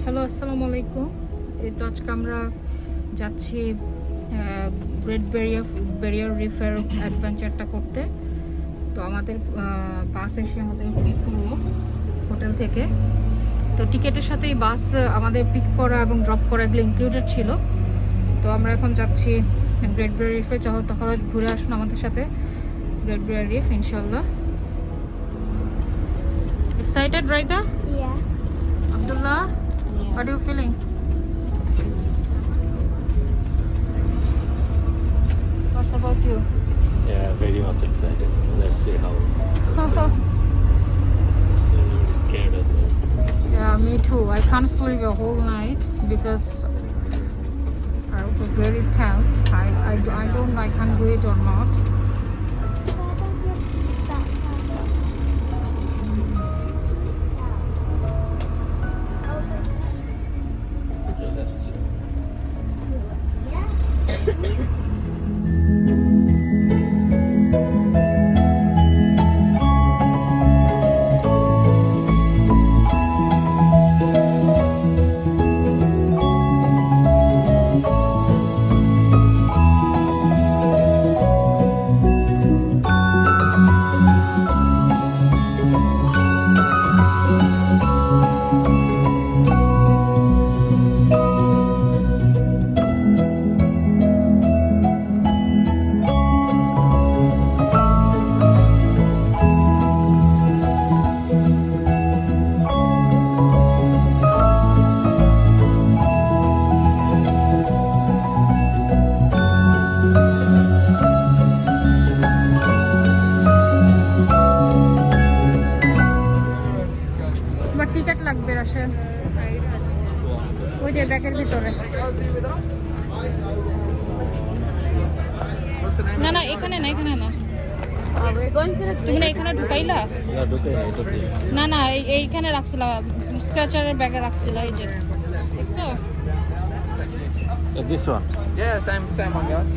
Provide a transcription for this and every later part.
Hello, আসসালামু আলাইকুম। এই তো আজকে আমরা যাচ্ছি গ্রেট ব্যারিয়ার রিফের অ্যাডভেঞ্চারটা করতে। তো আমাদের বাস এসে আমাদের পিক করলো হোটেল থেকে। তো টিকিটের সাথেই বাস আমাদের পিক করা এবং ড্রপ করা এগুলো ইনক্লুডেড ছিল। তো আমরা এখন যাচ্ছি গ্রেট ব্যারিয়ার রিফে। তাহলে ঘুরে আসুন আমাদের সাথে গ্রেট ব্যারিয়ার রিফ ইনশাল্লাহ। Excited, Raika? Yeah. Abdullah? What are you feeling? What's about you? Yeah, very much excited. Let's see how. I'm scared as well. Yeah, me too. I can't sleep a whole night because I was very tensed. I don't know I can do it or not. Ticket লাগবে রাশে ওই যে ব্যাগের ভিতরে। না না এখানে না, এখানে না। তুমি না এখানে ঢুকাইলা? না না এইখানে রাখছিল, স্ক্র্যাচারের ব্যাগে রাখছিল। এই যে দেখছো? This one. Yeah, same one, guys.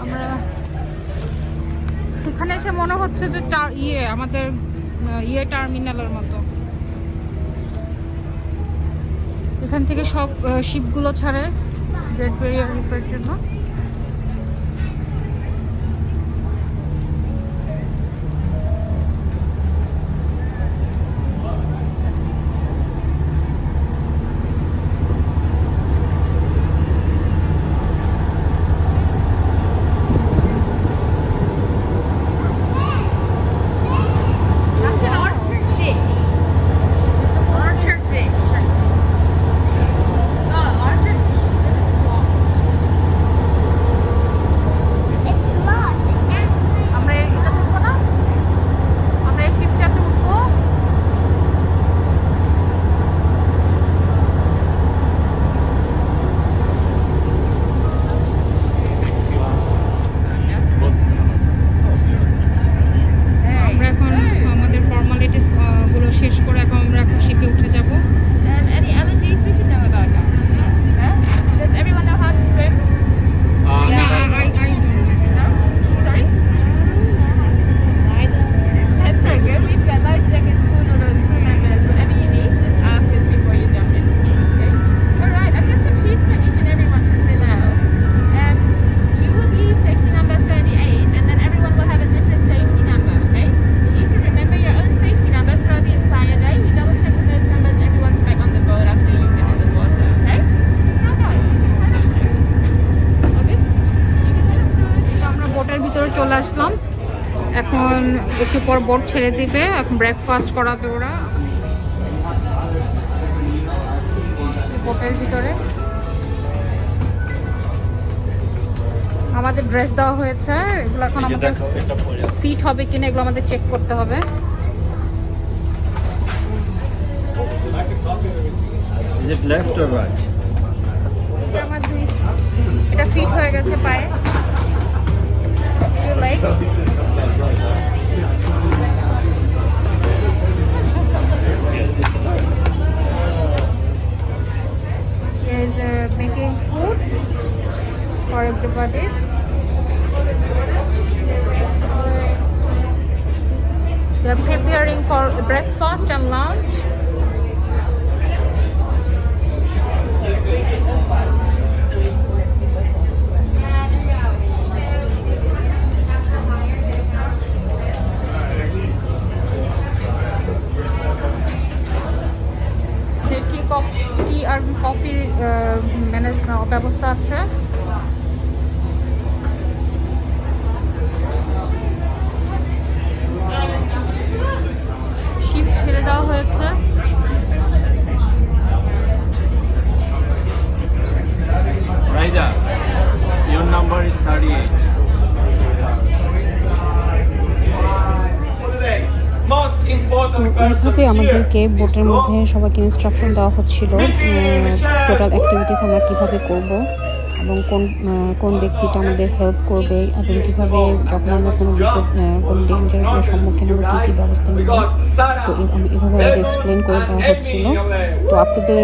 আমরা এখানে এসে মনে হচ্ছে যে আমাদের টার্মিনালের মতো। এখান থেকে সব শিপগুলো ছাড়ে গ্রেট ব্যারিয়ার রিফের জন্য। চলে আসলাম। এখন একটু পর বোট ছেড়ে দিবে, এখন ব্রেকফাস্ট করাবে ওরা বোটের ভিতরে। আমাদের ড্রেস দেওয়া হয়েছে, এগুলো এখন আমাদের ফিট হবে কিনা এগুলো আমাদের চেক করতে হবে। Is it left or right? আমার এটা ফিট হয়ে গেছে পায়ে। You like? He is making food for everybody. for breakfast and lunch. টি আর কফির ম্যানেজ ব্যবস্থা আছে। শিপ ছেড়ে দেওয়া হয়েছে। Raida, your number is 38. এইভাবে আমাদেরকে বোটের মধ্যে সবাইকে ইনস্ট্রাকশন দেওয়া হচ্ছিল টোটাল অ্যাক্টিভিটিস আমরা কীভাবে করব এবং কোন ব্যক্তিটা আমাদের হেল্প করবে এবং কীভাবে যখন আমরা কোনো বিপদ কোনো ডেঞ্জারের সম্মুখীন হবে কী কী ব্যবস্থা নেব। তো এভাবে আমাদের এক্সপ্লেন করে দেওয়া হচ্ছিল। তো আপনাদের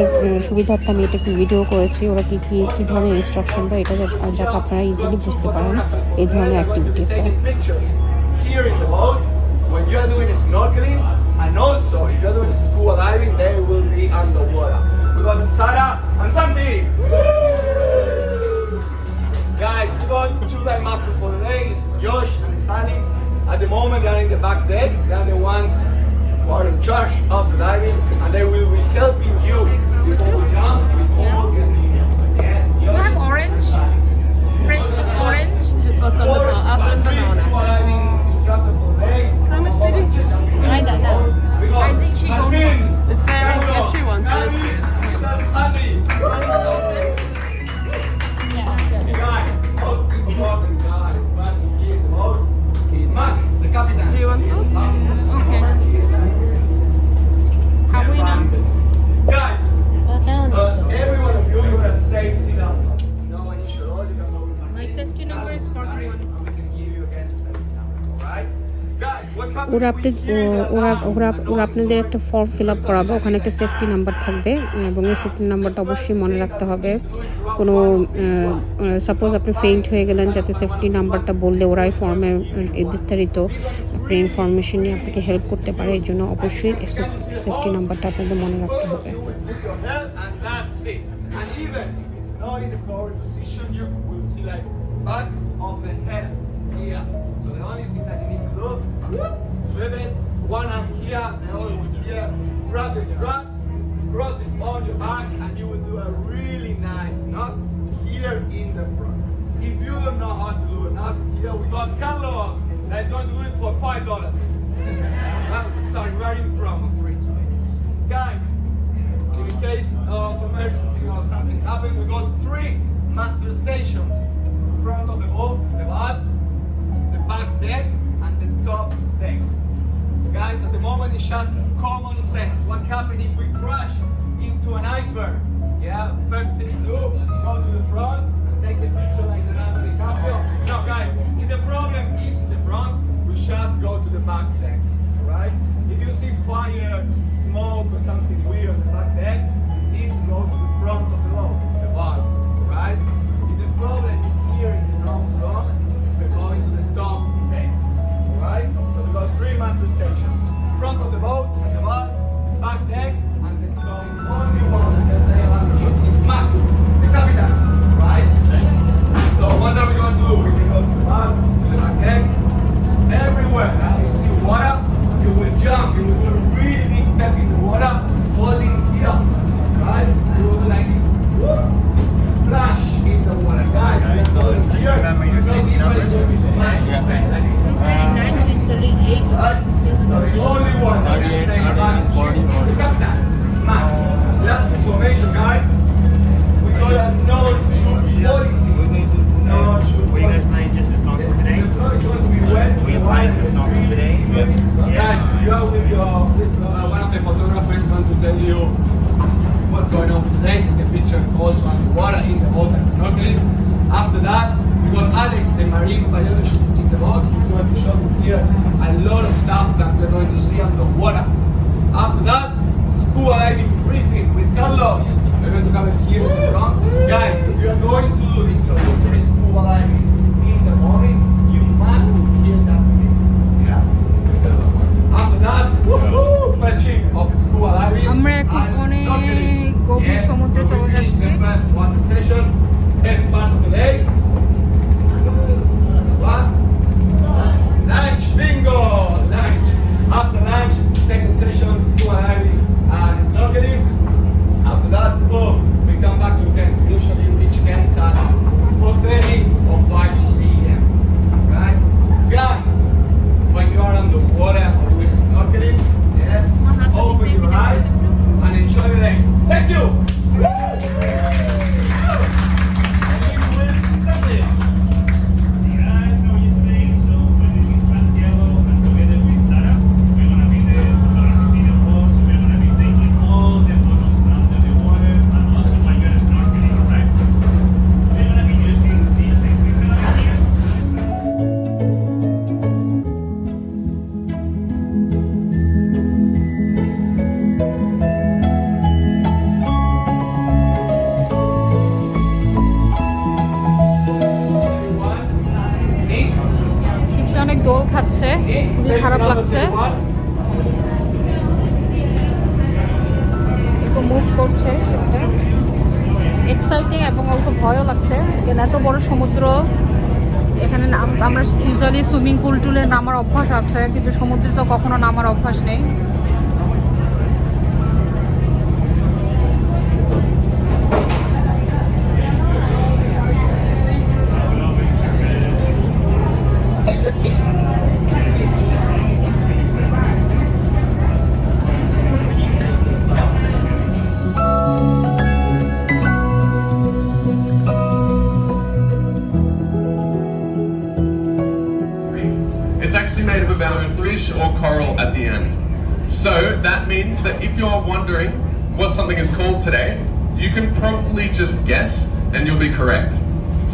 সুবিধার্থে আমি এটা একটু ভিডিও করেছি ওরা কী ধরনের ইনস্ট্রাকশন দেয় এটা যাতে আপনারা ইজিলি বুঝতে পারেন এই ধরনের অ্যাক্টিভিটিসে। When you are doing snorkeling, and also if you are doing scuba diving, they will be underwater. We got Sarah and Santi. Guys, we got two dive masters for the day. It's Josh and Sally. At the moment, they are in the back deck. They are the ones who are in charge of the diving, and they will be helping you before we jump. We all get in. We have orange, fresh orange. Just what's on the top? Apple and banana. Scuba diving instructor for the day. How much did you do? We got I think she don't Martins. It's there if she wants it. Andy. Guys, most important guy, person here in the boat, Mark, the captain. Do you want some? Okay. How we know? Guys, every one of you, you have a safety number. No initial logic, no My safety number is 41. we can give you again the safety number, alright? Guys, what happened ওরা if we hear ওরা আপনাদের একটা form fill up করাবে ওখানে একটা safety number থাকবে এবং এই সেফটি নাম্বারটা অবশ্যই মনে রাখতে হবে। কোনো সাপোজ আপনি ফেইন্ট হয়ে গেলেন যাতে সেফটি নাম্বারটা বললে ওরাই ফর্মে বিস্তারিত আপনার ইনফরমেশন নিয়ে আপনাকে হেল্প করতে পারে এই জন্য অবশ্যই সেফটি নাম্বারটা আপনাদের মনে রাখতে হবে। you will put your head and that's it. And even if it's not in the forward position, you will see like back of the head here. So the only thing that you need to do, swivel, one arm here, the other one here, grab the straps, cross it on your back, and you will do a really nice knot here in the front. If you don't know how to do a knot here, we got Carlos that's going to do it for $5. Sorry, we're in promo for it. Guys, in case of emergency or something happen, we got 3 master stations. Front of the boat, the bow, the back deck, and the top deck. Guys, at the moment it's just common sense. What happens if we crash into an iceberg? Yeah, first thing to do, go to the front and take the picture like the Leonardo DiCaprio. No, guys, if the problem is in the front, we just go to the back deck, alright? If you see fire, smoke, or something weird on the back deck, you need to go to the front of the boat, the bar, right? If the problem is here in the front খুবই খারাপ লাগছে। একটু move করছে সেটা exciting এবং অল্প ভয়ও লাগছে, কেন এত বড় সমুদ্র। এখানে আমরা ইউজুয়ালি সুইমিং পুল টুলে নামার অভ্যাস আছে, কিন্তু সমুদ্রে তো কখনো নামার অভ্যাস নেই। It's actually made of a fish or coral at the end. So that means that if you're wondering what something is called today, you can probably just guess and you'll be correct.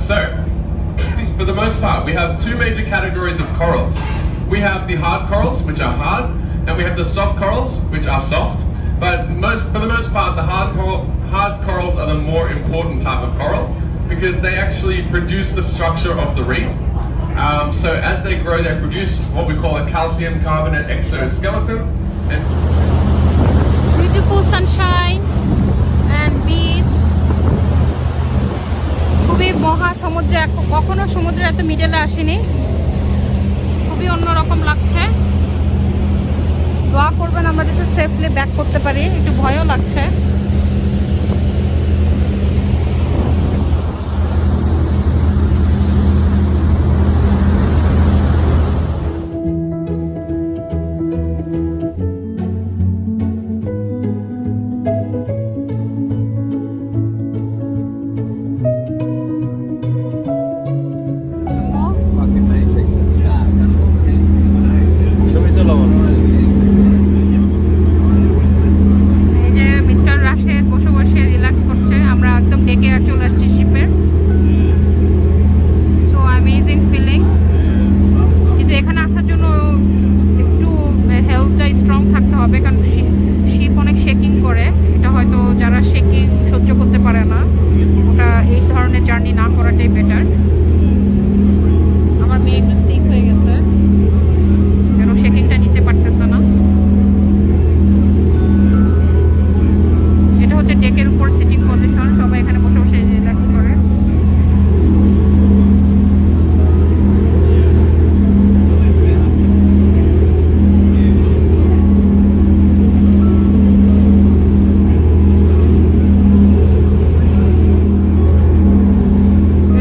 So, for the most part, we have two major categories of corals. We have the hard corals, which are hard, and we have the soft corals, which are soft. But for the most part, the hard corals are the more important type of coral because they actually produce the structure of the reef. So as they grow, they produce what we call a calcium carbonate exoskeleton. And Beautiful sunshine and beach. খুবই মহা সমুদ্রে, কখনো সমুদ্রে এত মিডলে আসিনি, খুবই অন্যরকম লাগছে। দোয়া করবেন আমরা যাতে সেফলি ব্যাক করতে পারি, একটু ভয়ও লাগছে। ছবি তোলা বলো। এই যে মিস্টার রাশেদ বসে বসে রিল্যাক্স করছে, আমরা একদম ডেকে চলে আসছি শিপের। So amazing feelings. কিন্তু এখানে আসার জন্য একটু হেলথটা স্ট্রং থাকতে হবে, কারণ শিপ অনেক শেকিং করে। এটা হয়তো যারা শেকিং সহ্য করতে পারে না, ওটা এই ধরনের জার্নি না করাটাই বেটার। আমার মেয়ে একটু সিক হয়ে গেছে, যেন শেকিংটা নিতে পারতেছে না। এটা হচ্ছে ডেকের উপর সিটিং পজিশন, সবাই এখানে বসে বসে রিল্যাক্স করে।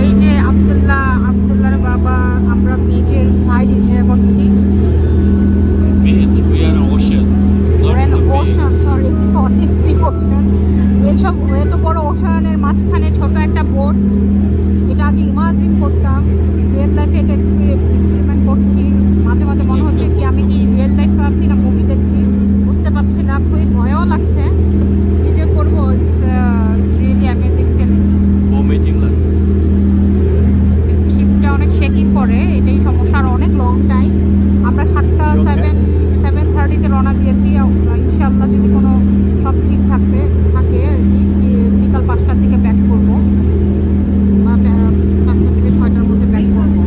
এই যে আব্দুল্লাহর বাবা, আমরা বিচের সাইড এনজয় করছি। Beach, we are an ocean. not the beach. Ocean, sorry, অনেক বিগ ওশান। এইসব এত বড় ওশানের মাঝখানে ছোট একটা বোট, এটা আগে ইমাজিন করতাম, রিয়েল লাইফে এটা এক্সপেরিমেন্ট করছি। মাঝে মাঝে মনে হচ্ছে কি আমি কি রিয়েল লাইফে আছি না মুভি দেখছি, বুঝতে পারছি না। খুবই ভয়ও লাগছে, কি যে করবো। It's really amazing feelings. Vomiting like this. শিপটা অনেক শেকিং করে, এটাই সমস্যা। আর অনেক লং টাইম। আমরা 7:30 রওনা দিয়েছি। ইনশাল্লাহ যদি কোনো সব ঠিক থাকে বিকাল 5টার দিকে ব্যাক করবো, বা 5টা থেকে 6টার মধ্যে ব্যাক করবো।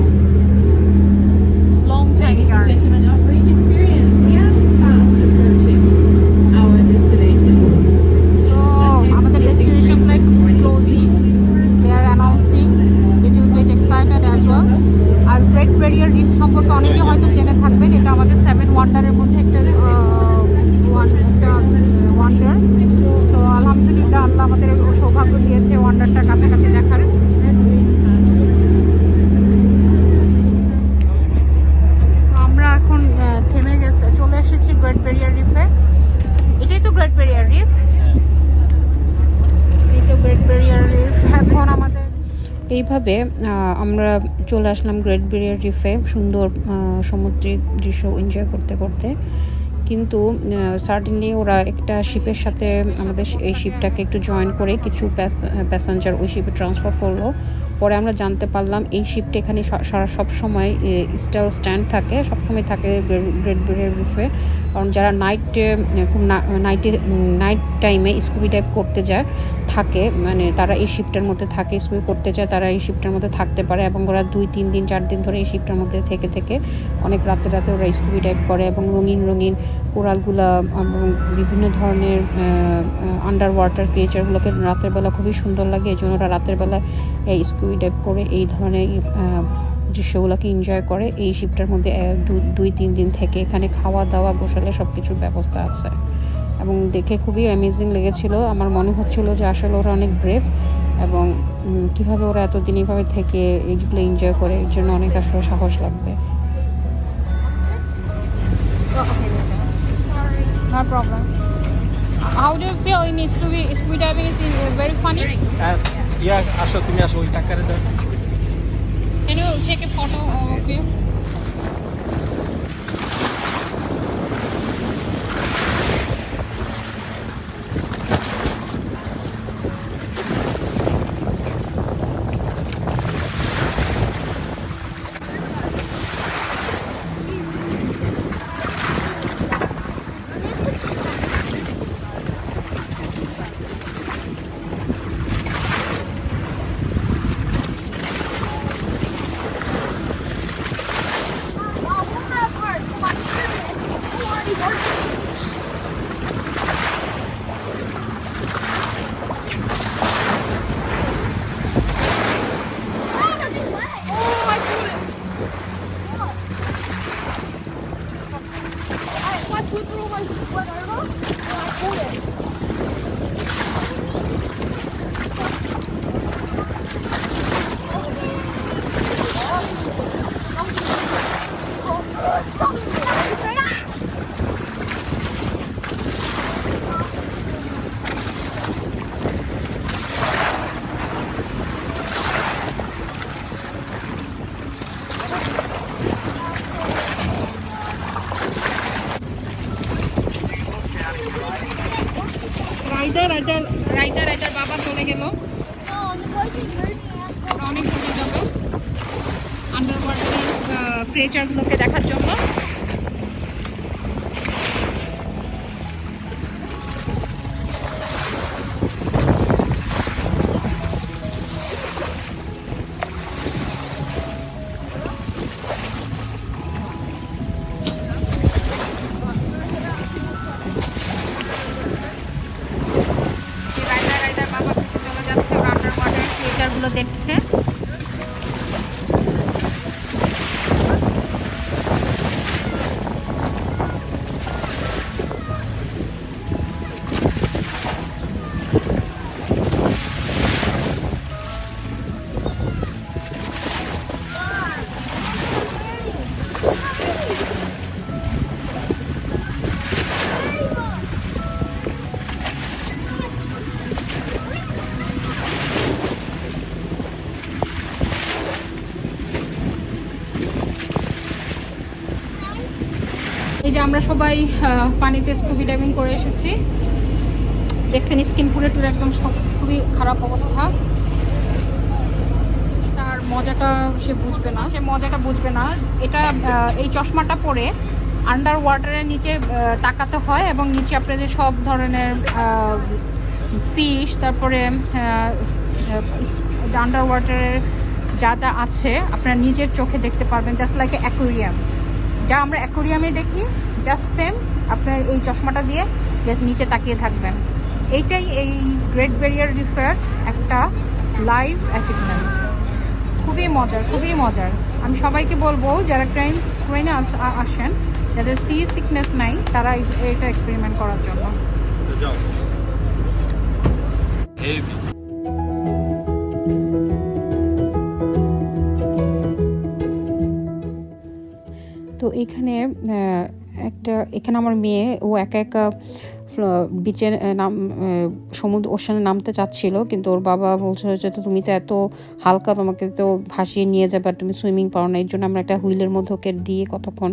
Long time. Ladies and gentlemen, our brief experience, we are fast approaching our destination. So আমাদের destination like closing, they are announcing, little bit excited as well. আর গ্রেট ব্যারিয়ার রিফ সম্পর্কে অনেকে হয়তো জেনে থাকবেন, এটা আমাদের 7 ওয়ান্ডারের মধ্যে একটা ওয়ান্ডার। সো আলহামদুলিল্লাহ, আল্লাহ আমাদের সৌভাগ্য দিয়েছে ওয়ান্ডারটা কাছাকাছি দেখার। আমরা এখন থেমে চলে এসেছি গ্রেট ব্যারিয়ার রিফে। এটাই তো গ্রেট ব্যারিয়ার রিফ। এই তো গ্রেট ব্যারিয়ার রিফ। এখন আমাদের এইভাবে আমরা চলে আসলাম গ্রেট ব্যারিয়ার রিফে, সুন্দর সামুদ্রিক দৃশ্য এনজয় করতে করতে। কিন্তু সার্টেনলি ওরা একটা শিপের সাথে আমাদের এই শিপটাকে একটু জয়েন করে কিছু প্যাসেঞ্জার ওই শিপে ট্রান্সফার করলো। পরে আমরা জানতে পারলাম এই শিপটা এখানে সবসময় স্ট্যান্ড থাকে, সবসময় থাকে গ্রেট ব্যারিয়ার রিফে। কারণ যারা নাইট টাইমে স্কুবি ডাইভ করতে যায় থাকে, মানে তারা এই শিপটার মধ্যে থাকে, স্কুই করতে চায় তারা এই শিপটার মধ্যে থাকতে পারে, এবং ওরা 2-3 দিন 4 দিন ধরে এই শিপটার মধ্যে থেকে অনেক রাতে ওরা স্কুবি ডাইভ করে, এবং রঙিন কোরালগুলা এবং বিভিন্ন ধরনের আন্ডার ওয়াটার ক্রিয়েচারগুলোকে রাতের বেলা খুবই সুন্দর লাগে। এই জন্য ওরা রাতের বেলা এই স্কুবি ডাইভ করে এই ধরনের দৃশ্যগুলোকে এনজয় করে। এই শিপটার মধ্যে 2-3 দিন থেকে এখানে খাওয়া দাওয়া গোসলে সব কিছুর ব্যবস্থা আছে, এবং দেখে খুবই অ্যামেজিং লেগেছিল। আমার মনে হচ্ছিল যে আসলে ওরা অনেক ব্রেভ, এবং কীভাবে ওরা এতদিন এইভাবে থেকে এইগুলো এনজয় করে, এর জন্য অনেক আসলে সাহস লাগবে। No problem. How do you feel in scuba diving? Is very funny? Yeah, আসো তুমি আসো ওই টাকারে দাও। Can you take a photo of you? রাইদার বাবা চলে গেল, অনেক দূরে যাবে আন্ডার ওয়াটার ক্রিয়েচারগুলোকে দেখার জন্য। রাইদার বাবা পিছিয়ে চলে যাচ্ছে, ওরা আন্ডার ওয়াটার ক্রিয়েচারগুলো দেখছে। এই যে আমরা সবাই পানিতে স্কুবি ডাইভিং করে এসেছি, দেখছেন স্কিন পুরে একদম খুবই খারাপ অবস্থা। তার মজাটা সে বুঝবে না। এটা এই চশমাটা পরে আন্ডার ওয়াটারের নিচে তাকাতে হয়, এবং নিচে আপনাদের সব ধরনের ফিশ, তারপরে আন্ডার ওয়াটারের যা আছে আপনারা নিজের চোখে দেখতে পারবেন, জাস্ট লাইক অ্যাকোয়ারিয়াম। যা আমরা অ্যাকোয়ারিয়ামে দেখি জাস্ট সেম আপনার এই চশমাটা দিয়ে জাস্ট নিচে তাকিয়ে থাকবেন। এইটাই এই গ্রেট ব্যারিয়ার রিফের একটা লাইভ অ্যাচিভমেন্ট। খুবই মজার। আমি সবাইকে বলবো যারা ট্রেনে আসেন, যাদের সি সিকনেস নাই, তারা এটা এক্সপেরিমেন্ট করার জন্য। তো এখানে আমার মেয়ে ও একা বিচে ওশানে নামতে চাচ্ছিল, কিন্তু ওর বাবা বলছিল যে তুমি তো এত হালকা, তোমাকে তো ভাসিয়ে নিয়ে যাবে, আর তুমি সুইমিং পারো না। এর জন্য আমরা একটা হুইলের মধ্যে ওকে দিয়ে কতক্ষণ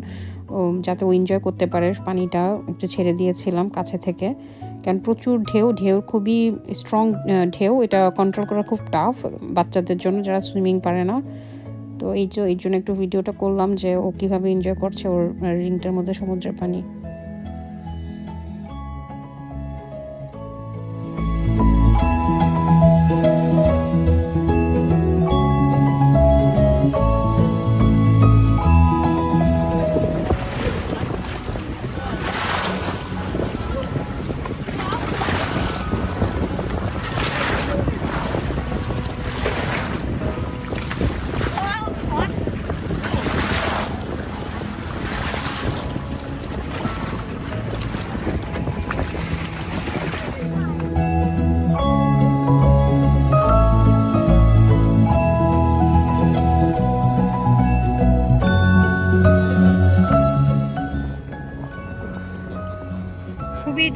যাতে ও এনজয় করতে পারে পানিটা একটু ছেড়ে দিয়েছিলাম কাছে থেকে, কারণ প্রচুর ঢেউ খুবই স্ট্রং ঢেউ, এটা কন্ট্রোল করা খুব টাফ বাচ্চাদের জন্য যারা সুইমিং পারে না। তো এই জন্য একটু ভিডিওটা করলাম যে ও কীভাবে এনজয় করছে ওর রিংটার মধ্যে সমুদ্রের পানি।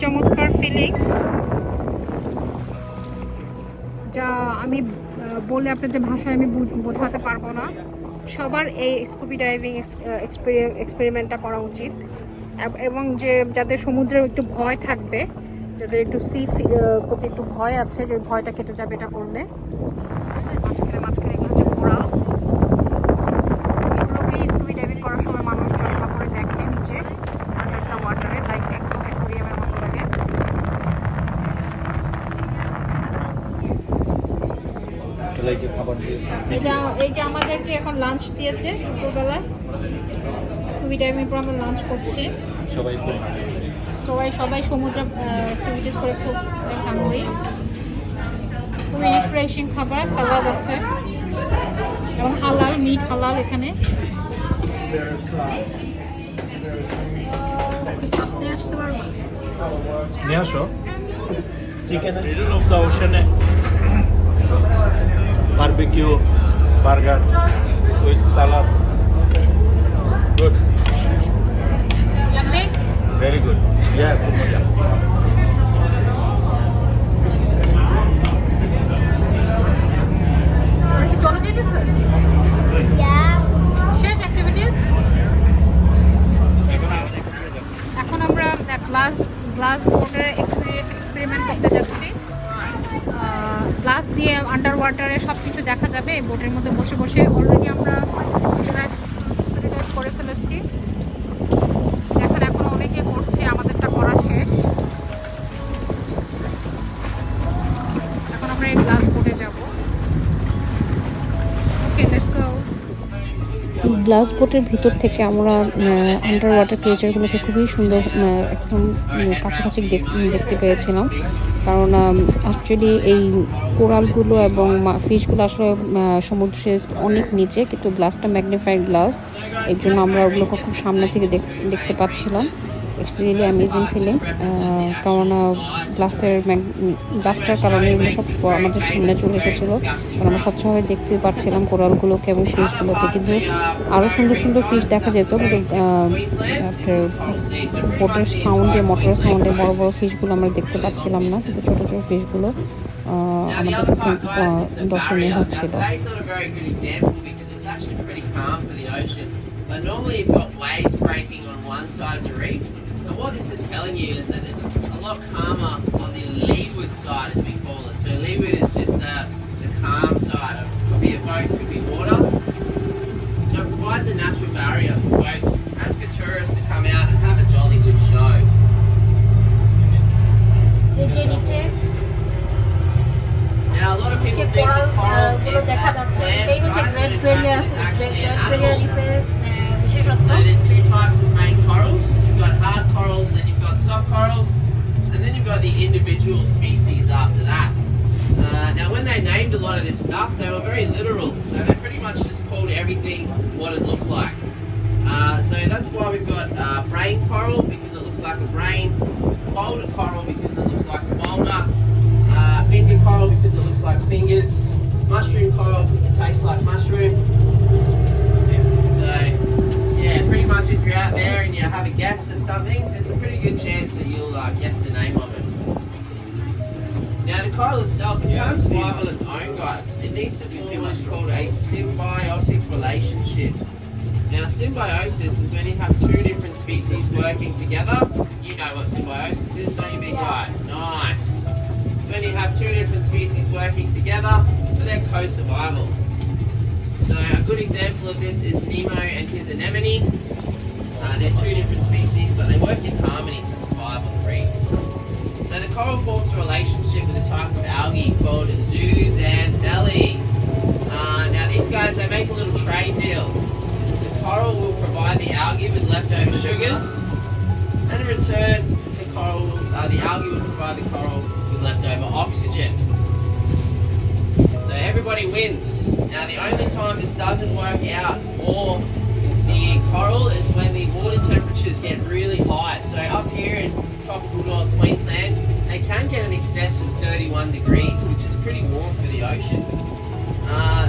চমৎকার ফিলিংস, যা আমি বলে আপনাদের ভাষায় আমি বোঝাতে পারবো না। সবার এই স্কুবি ডাইভিং এক্সপেরিমেন্টটা করা উচিত, এবং যাদের সমুদ্রের একটু ভয় থাকবে, যাদের একটু প্রতি একটু ভয় আছে, যে ভয়টা কেটে যাবে এটা করলে। মাঝখানে এগুলো হচ্ছে কোরাল, এগুলোকে স্কুবি ডাইভিং করার সময় মানুষ চশমা করে দেখে নিচে আন্ডার দ্য ওয়াটারে, লাইক একদম অ্যাকোয়ারিয়ামের মতো লাগে। এই যে আমাদেরকে এখন লাঞ্চ দিয়েছে দুপুরবেলায়, স্কুবি ডাইভিং পর আমরা লাঞ্চ করছি। সবাই সমুদ্র অ্যাক্টিভিটিস করে খুব হাঙ্গরি। খুবই রিফ্রেশিং খাবার, সালাদ আছে এবং হালাল মিট, হালাল এখানে। আসতে পারবো নিয়ে আসো chicken middle of the Oshane, barbecue burger with salad. Good. Yummy? Very good. Yeah, good. চলে যেতেছে শেষ অ্যাক্টিভিটিস। এখন আমরা গ্লাস বোর্ডের এক্সপেরিমেন্ট করতে যাচ্ছি। গ্লাস দিয়ে আন্ডার ওয়াটারে সব কিছু দেখা যাবে এই বোটের মধ্যে বসে বসে। অলরেডি আমরা করে ফেলেছি, এখন অনেকে করছে, আমাদেরটা করা শেষ। এখন আমরা এই গ্লাস বোটে যাব। ওকে, লেটস গো। গ্লাস বোটের ভিতর থেকে আমরা আন্ডার ওয়াটার ক্রিয়েচারগুলোকে খুবই সুন্দর একদম কাছাকাছি দেখতে পেয়েছিলাম, কারণ অ্যাকচুয়ালি এই কোরালগুলো এবং ফিশগুলো আসলে সমুদ্রে অনেক নিচে, কিন্তু গ্লাসটা ম্যাগনিফাইড গ্লাস, এর জন্য আমরা ওগুলোকে খুব সামনে থেকে দেখতে পাচ্ছিলাম। ইটস রিয়েলি অ্যামেজিং ফিলিংস, কারণ গ্লাসটার কারণে এগুলো সব আমাদের সামনে চলে এসেছিলো, কারণ আমরা স্বচ্ছভাবে দেখতে পাচ্ছিলাম কোরালগুলোকে এবং ফিশগুলোকে। কিন্তু আরও সুন্দর সুন্দর ফিশ দেখা যেত, কিন্তু আপনার বোটের সাউন্ডে, মোটরের সাউন্ডে বড় বড় ফিশগুলো আমরা দেখতে পাচ্ছিলাম না, কিন্তু ছোটো ছোটো ফিশগুলো আমাদের চোখে দর্শনীয় হচ্ছিল। But normally you've got waves breaking on one side of the reef. But what this is telling you is that it's a lot calmer on the leeward side, as we call it. So leeward is just the calm side. Could be a boat, could be water. So it provides a natural barrier for boats and for tourists to come out and have a jolly good show. Now a lot of people think the coral is that plant Great Barrier Reef. So there's two types of main corals. You've got hard corals and you've got soft corals, and then you've got the individual species after that. Now when they named a lot of this stuff, they were very literal, so they pretty much just called everything what it looked like. So that's why we've got brain coral, because it looks like a brain, boulder coral because it looks like a boulder, finger coral because it looks like fingers, mushroom coral because it tastes like mushroom. So yeah, pretty much if you're out there and you have a guess at something, there's a pretty good chance that you'll guess the name of it. Now the coral itself, it can't survive on its own, guys. It needs to fulfill what is called a symbiotic relationship. Now symbiosis is when you have two different species working together. You know what symbiosis is, don't you, big guy? Nice. It's when you have two different species working together for their co-survival. So a good example of this is Nemo and his anemone. They're two different species, but they work in harmony to survive on the reef. So the coral forms a relationship with a type of algae called zooxanthellae. Now these guys, they make a little trade deal. The coral will provide the algae with leftover sugars, and in return, the algae will provide the coral with leftover oxygen. So everybody wins. Now the only time this doesn't work out for the coral is when the water temperatures get really high. So up here in tropical North Queensland, they can get an excess of 31 degrees, which is pretty warm for the ocean.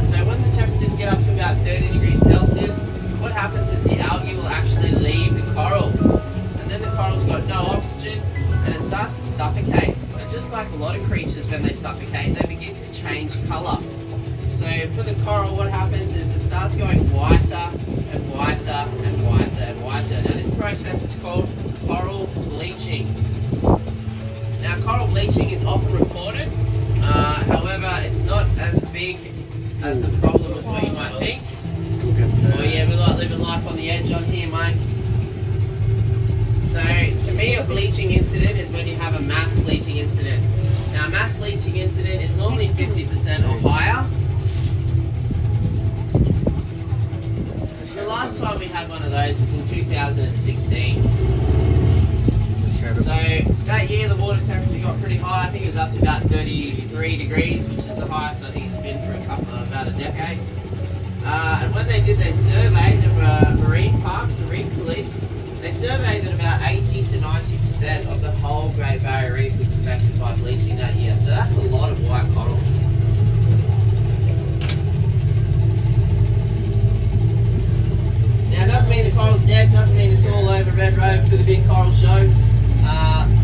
So when the temperatures get up to about 30 degrees Celsius, what happens is the algae will actually leave the coral. And then the coral's got no oxygen, and it starts just like a lot of creatures when they suffocate, they begin to change colour. So for the coral, what happens is it starts going whiter and whiter and whiter and whiter. Now this process is called coral bleaching. Now coral bleaching is often reported, however it's not as big as the problem as what you might think. Oh yeah, we like living life on the edge on here, mate. So to me a bleaching incident is when you have a mass bleaching incident. Now a mass bleaching incident is normally 50% or higher. The last time we had one of those was in 2016. So that year the water temperature got pretty high. I think it was up to about 33 degrees, which is the highest I think it's been for about a decade. And when they did their survey, the marine parks, the reef police, they surveyed that about 80 to 90% of the whole Great Barrier Reef was affected by bleaching that year. So that's a lot of white corals. Now it doesn't mean the coral's dead, doesn't mean it's all over Red Road for the big coral show.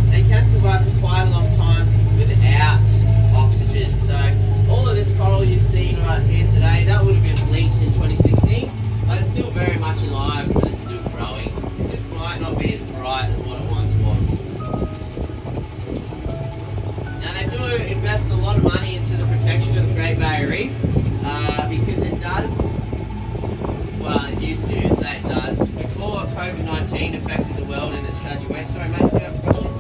They can survive for quite a long time without oxygen. So all of this coral you've seen right here today, that would have been bleached in 2016, but it's still very much alive and it's still growing. It just might not be as bright as what it once was. Now they do invest a lot of money into the protection of the Great Barrier Reef because it does, well it used to, say it does, before COVID-19 affected the world in its tragic way. Sorry mate, do you have a question?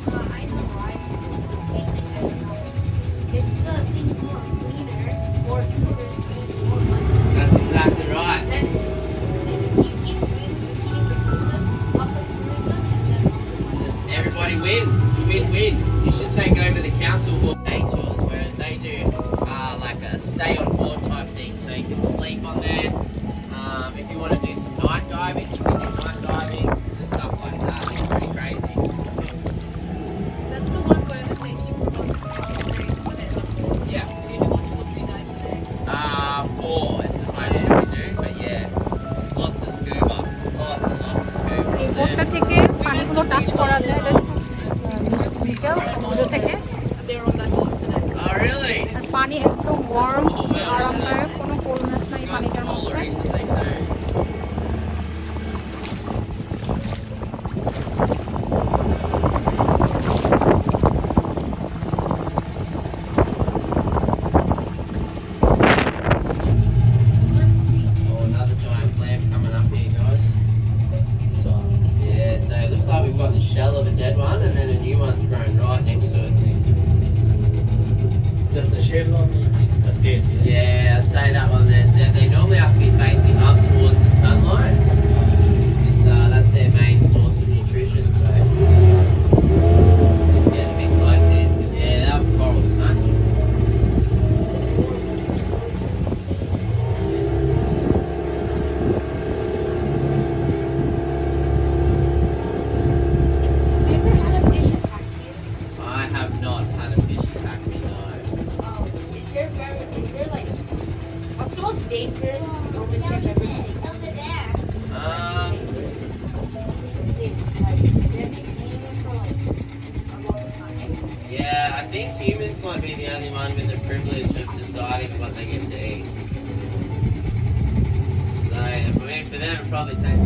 I know why it's supposed to be facing economics. If the things were cleaner, more tourists need more money. That's exactly right. Then if you keep doing the routine increases, lots of tourism, and then lots of money. Yes, everybody wins. It's a win-win. You should take over the council board day tours, whereas they do like a stay on board type thing, so you can sleep on there. If you want to do some night diving, you can do night diving and stuff like that. It's pretty crazy. That's the one where they take you for 1 to 2 days, isn't it? Yeah. You do 1, 2 or 3 nights a day. 4 is the most you can do, but yeah, lots of scuba, lots and lots of scuba. এই বোটটা থেকে পানিগুলো touch করা যায়, এটা নিচেও সমুদ্র থেকে। They're on that boat today. Oh really? আর পানি একদম ওয়ার্ম, আরামদায়ক, কোনো কোল্ডনেস নাই পানিটার Smaller মধ্যে। recently too. Oh, another giant clam coming up here, guys. Yeah, so it looks like we've got the shell of a dead one and then a new one's grown right next to it. The shell on is the dead. Yeah, I'd say that one there's dead. They normally have to be facing up towards the sunlight. That's their main source of nutrition, so just getting a bit close here. Yeah, that coral's massive. Ever had a fish attack you? I have not had a fish attack me, no. Is there like what's the most dangerous object you've ever faced? Over there. They've been cleaning it for like a long time. Yeah, I think humans might be the only one with the privilege of deciding what they get to eat. So, I mean, for them, it probably takes.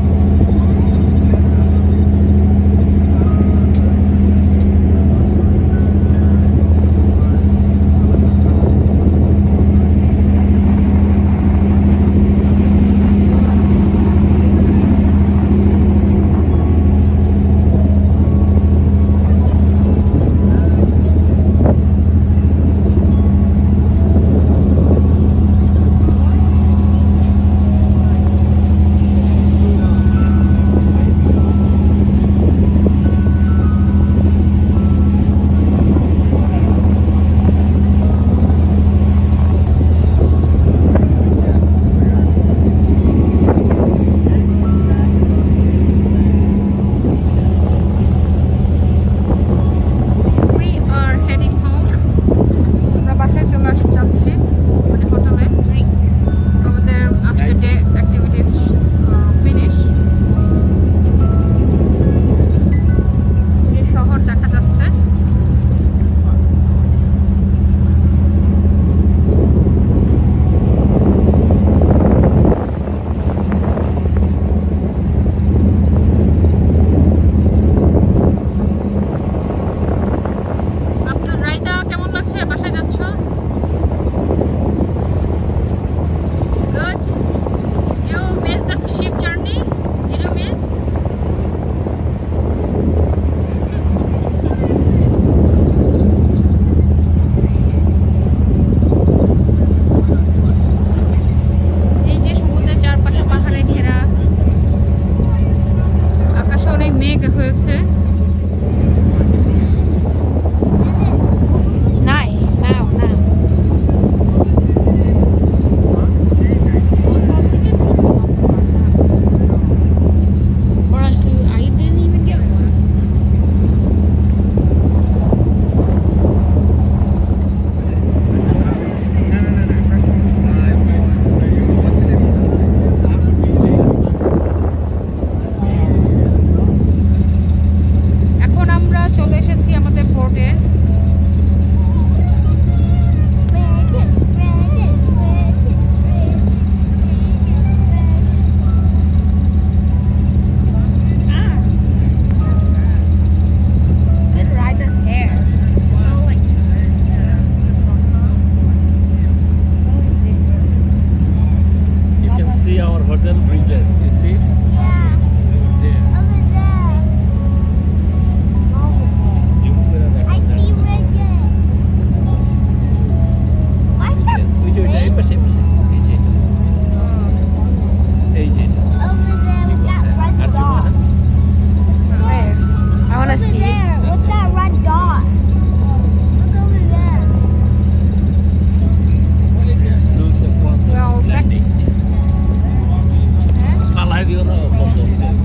from the sea.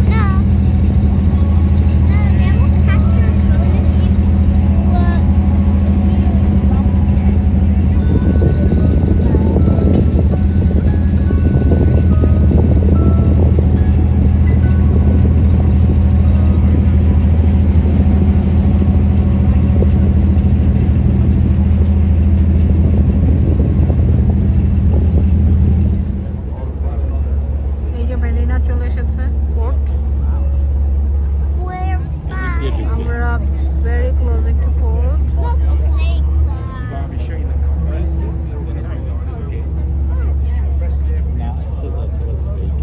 No. No, they will catch your phone if you এই যে মেরিনা চলে এসেছে port we're fine. আমরা very closing to port Look, a snake. Nah, it says that it's big.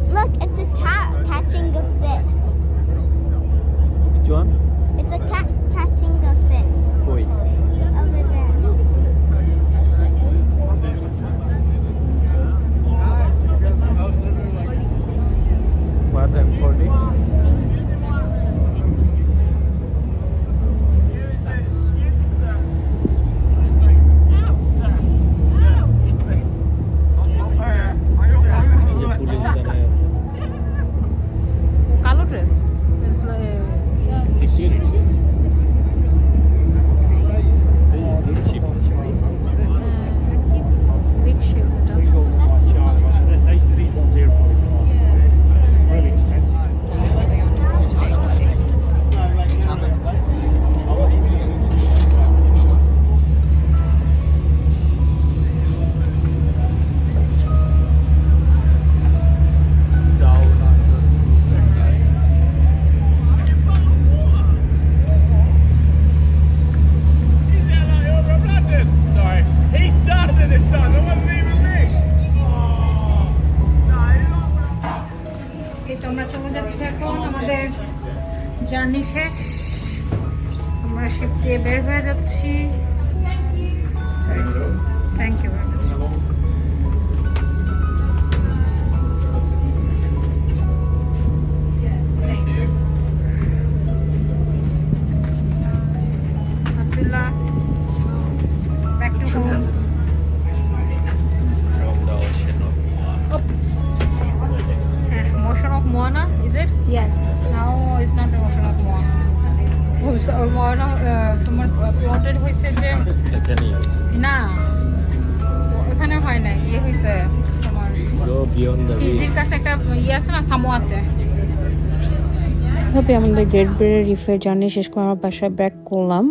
Look, it's a cat catching a fish. Which one? It's a cat catching a fish. Koi. Over there. What M40? Police দাঁড়ায় আছে কালো dress security this ship is big ship এটা These ones here are really expensive. Sorry, he started it this time. It wasn't even me. এই তো আমরা চলে যাচ্ছি এখন আমাদের জার্নি শেষ আমরা শিপ দিয়ে বের হয়ে যাচ্ছি thank you very much Abdullah back to home from the ocean of Oops. Motion of Moana, is it? Yes. No, it's not the motion of Moana. Oh, so Moana, তোমার প্লটেড হয়েছে যে এখানেই আছে না ওখানে হয় না ইয়ে হয়েছে তোমার go beyond the reef ফিজির কাছে একটা ইয়ে আছে না সামোয়াতে এভাবে আমাদের গ্রেট ব্যারিয়ার রিফের জার্নি শেষ করে আমার বাসায় ব্যাক করলাম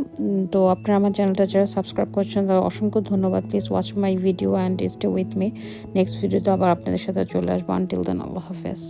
তো আপনারা আমার চ্যানেলটা যারা সাবস্ক্রাইব করছেন তাদের অসংখ্য ধন্যবাদ please watch my video and stay with me next ভিডিওতে আবার আপনাদের সাথে চলে আসবো আনটিল দেন আল্লাহ হাফেজ